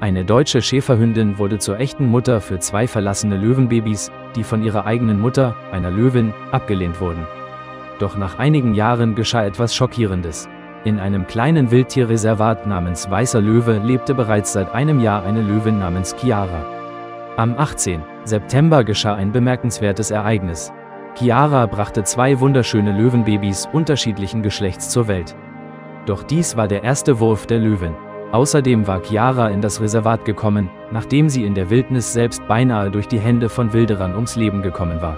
Eine deutsche Schäferhündin wurde zur echten Mutter für 2 verlassene Löwenbabys, die von ihrer eigenen Mutter, einer Löwin, abgelehnt wurden. Doch nach einigen Jahren geschah etwas Schockierendes. In einem kleinen Wildtierreservat namens Weißer Löwe lebte bereits seit einem Jahr eine Löwin namens Chiara. Am 18. September geschah ein bemerkenswertes Ereignis. Chiara brachte 2 wunderschöne Löwenbabys unterschiedlichen Geschlechts zur Welt. Doch dies war der erste Wurf der Löwin. Außerdem war Chiara in das Reservat gekommen, nachdem sie in der Wildnis selbst beinahe durch die Hände von Wilderern ums Leben gekommen war.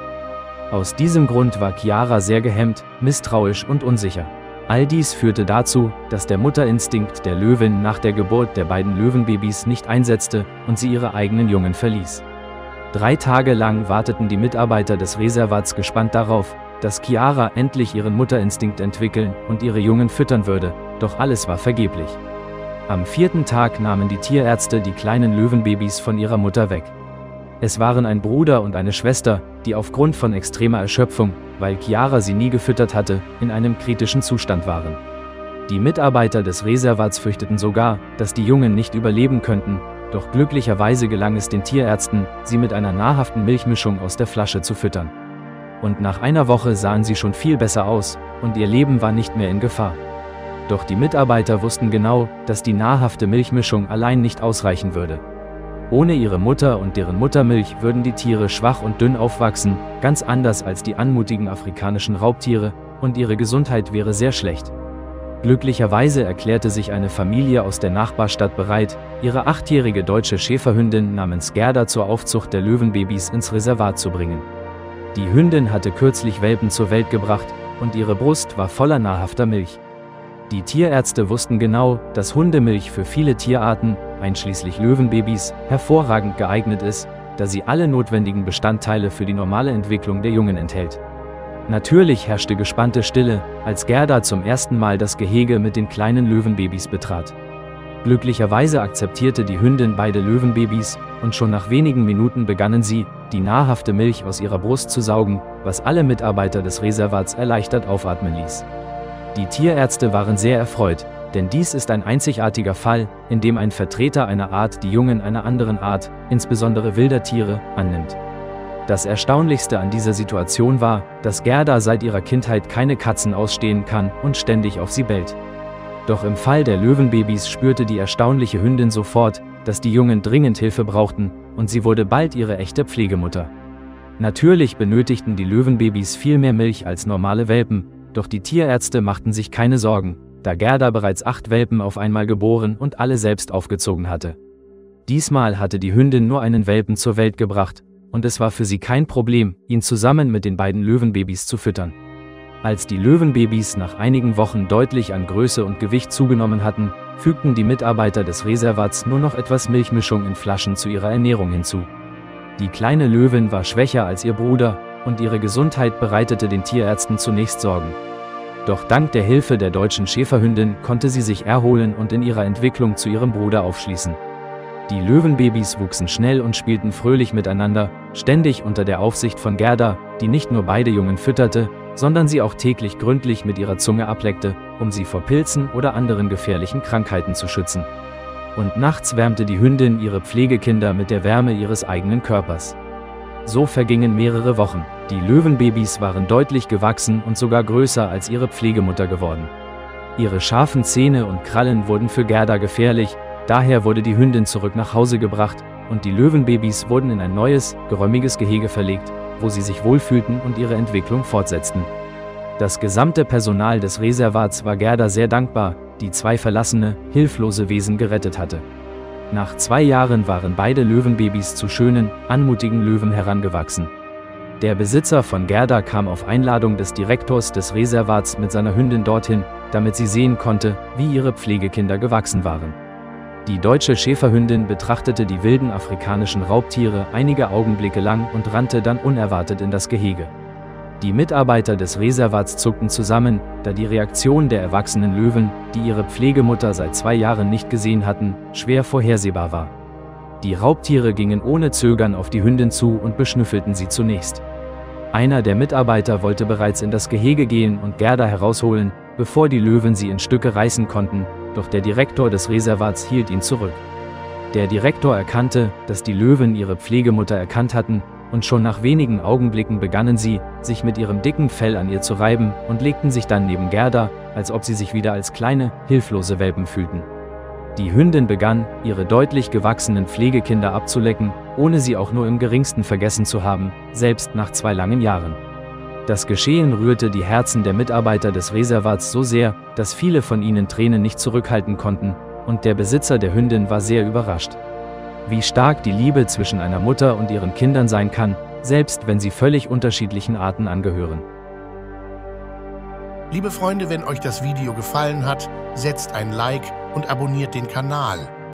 Aus diesem Grund war Chiara sehr gehemmt, misstrauisch und unsicher. All dies führte dazu, dass der Mutterinstinkt der Löwin nach der Geburt der beiden Löwenbabys nicht einsetzte und sie ihre eigenen Jungen verließ. 3 Tage lang warteten die Mitarbeiter des Reservats gespannt darauf, dass Chiara endlich ihren Mutterinstinkt entwickeln und ihre Jungen füttern würde, doch alles war vergeblich. Am 4. Tag nahmen die Tierärzte die kleinen Löwenbabys von ihrer Mutter weg. Es waren ein Bruder und eine Schwester, die aufgrund von extremer Erschöpfung, weil Chiara sie nie gefüttert hatte, in einem kritischen Zustand waren. Die Mitarbeiter des Reservats fürchteten sogar, dass die Jungen nicht überleben könnten, doch glücklicherweise gelang es den Tierärzten, sie mit einer nahrhaften Milchmischung aus der Flasche zu füttern. Und nach einer Woche sahen sie schon viel besser aus, und ihr Leben war nicht mehr in Gefahr. Doch die Mitarbeiter wussten genau, dass die nahrhafte Milchmischung allein nicht ausreichen würde. Ohne ihre Mutter und deren Muttermilch würden die Tiere schwach und dünn aufwachsen, ganz anders als die anmutigen afrikanischen Raubtiere, und ihre Gesundheit wäre sehr schlecht. Glücklicherweise erklärte sich eine Familie aus der Nachbarstadt bereit, ihre 8-jährige deutsche Schäferhündin namens Gerda zur Aufzucht der Löwenbabys ins Reservat zu bringen. Die Hündin hatte kürzlich Welpen zur Welt gebracht, und ihre Brust war voller nahrhafter Milch. Die Tierärzte wussten genau, dass Hundemilch für viele Tierarten, einschließlich Löwenbabys, hervorragend geeignet ist, da sie alle notwendigen Bestandteile für die normale Entwicklung der Jungen enthält. Natürlich herrschte gespannte Stille, als Gerda zum ersten Mal das Gehege mit den kleinen Löwenbabys betrat. Glücklicherweise akzeptierte die Hündin beide Löwenbabys, und schon nach wenigen Minuten begannen sie, die nahrhafte Milch aus ihrer Brust zu saugen, was alle Mitarbeiter des Reservats erleichtert aufatmen ließ. Die Tierärzte waren sehr erfreut, denn dies ist ein einzigartiger Fall, in dem ein Vertreter einer Art die Jungen einer anderen Art, insbesondere wilder Tiere, annimmt. Das Erstaunlichste an dieser Situation war, dass Gerda seit ihrer Kindheit keine Katzen ausstehen kann und ständig auf sie bellt. Doch im Fall der Löwenbabys spürte die erstaunliche Hündin sofort, dass die Jungen dringend Hilfe brauchten, und sie wurde bald ihre echte Pflegemutter. Natürlich benötigten die Löwenbabys viel mehr Milch als normale Welpen, doch die Tierärzte machten sich keine Sorgen, da Gerda bereits 8 Welpen auf einmal geboren und alle selbst aufgezogen hatte. Diesmal hatte die Hündin nur einen Welpen zur Welt gebracht, und es war für sie kein Problem, ihn zusammen mit den beiden Löwenbabys zu füttern. Als die Löwenbabys nach einigen Wochen deutlich an Größe und Gewicht zugenommen hatten, fügten die Mitarbeiter des Reservats nur noch etwas Milchmischung in Flaschen zu ihrer Ernährung hinzu. Die kleine Löwin war schwächer als ihr Bruder, und ihre Gesundheit bereitete den Tierärzten zunächst Sorgen. Doch dank der Hilfe der deutschen Schäferhündin konnte sie sich erholen und in ihrer Entwicklung zu ihrem Bruder aufschließen. Die Löwenbabys wuchsen schnell und spielten fröhlich miteinander, ständig unter der Aufsicht von Gerda, die nicht nur beide Jungen fütterte, sondern sie auch täglich gründlich mit ihrer Zunge ableckte, um sie vor Pilzen oder anderen gefährlichen Krankheiten zu schützen. Und nachts wärmte die Hündin ihre Pflegekinder mit der Wärme ihres eigenen Körpers. So vergingen mehrere Wochen. Die Löwenbabys waren deutlich gewachsen und sogar größer als ihre Pflegemutter geworden. Ihre scharfen Zähne und Krallen wurden für Gerda gefährlich, daher wurde die Hündin zurück nach Hause gebracht, und die Löwenbabys wurden in ein neues, geräumiges Gehege verlegt, wo sie sich wohlfühlten und ihre Entwicklung fortsetzten. Das gesamte Personal des Reservats war Gerda sehr dankbar, die 2 verlassene, hilflose Wesen gerettet hatte. Nach 2 Jahren waren beide Löwenbabys zu schönen, anmutigen Löwen herangewachsen. Der Besitzer von Gerda kam auf Einladung des Direktors des Reservats mit seiner Hündin dorthin, damit sie sehen konnte, wie ihre Pflegekinder gewachsen waren. Die deutsche Schäferhündin betrachtete die wilden afrikanischen Raubtiere einige Augenblicke lang und rannte dann unerwartet in das Gehege. Die Mitarbeiter des Reservats zuckten zusammen, da die Reaktion der erwachsenen Löwen, die ihre Pflegemutter seit 2 Jahren nicht gesehen hatten, schwer vorhersehbar war. Die Raubtiere gingen ohne Zögern auf die Hündin zu und beschnüffelten sie zunächst. Einer der Mitarbeiter wollte bereits in das Gehege gehen und Gerda herausholen, bevor die Löwen sie in Stücke reißen konnten, doch der Direktor des Reservats hielt ihn zurück. Der Direktor erkannte, dass die Löwen ihre Pflegemutter erkannt hatten, und schon nach wenigen Augenblicken begannen sie, sich mit ihrem dicken Fell an ihr zu reiben und legten sich dann neben Gerda, als ob sie sich wieder als kleine, hilflose Welpen fühlten. Die Hündin begann, ihre deutlich gewachsenen Pflegekinder abzulecken, ohne sie auch nur im geringsten vergessen zu haben, selbst nach 2 langen Jahren. Das Geschehen rührte die Herzen der Mitarbeiter des Reservats so sehr, dass viele von ihnen Tränen nicht zurückhalten konnten, und der Besitzer der Hündin war sehr überrascht. Wie stark die Liebe zwischen einer Mutter und ihren Kindern sein kann, selbst wenn sie völlig unterschiedlichen Arten angehören. Liebe Freunde, wenn euch das Video gefallen hat, setzt ein Like und abonniert den Kanal.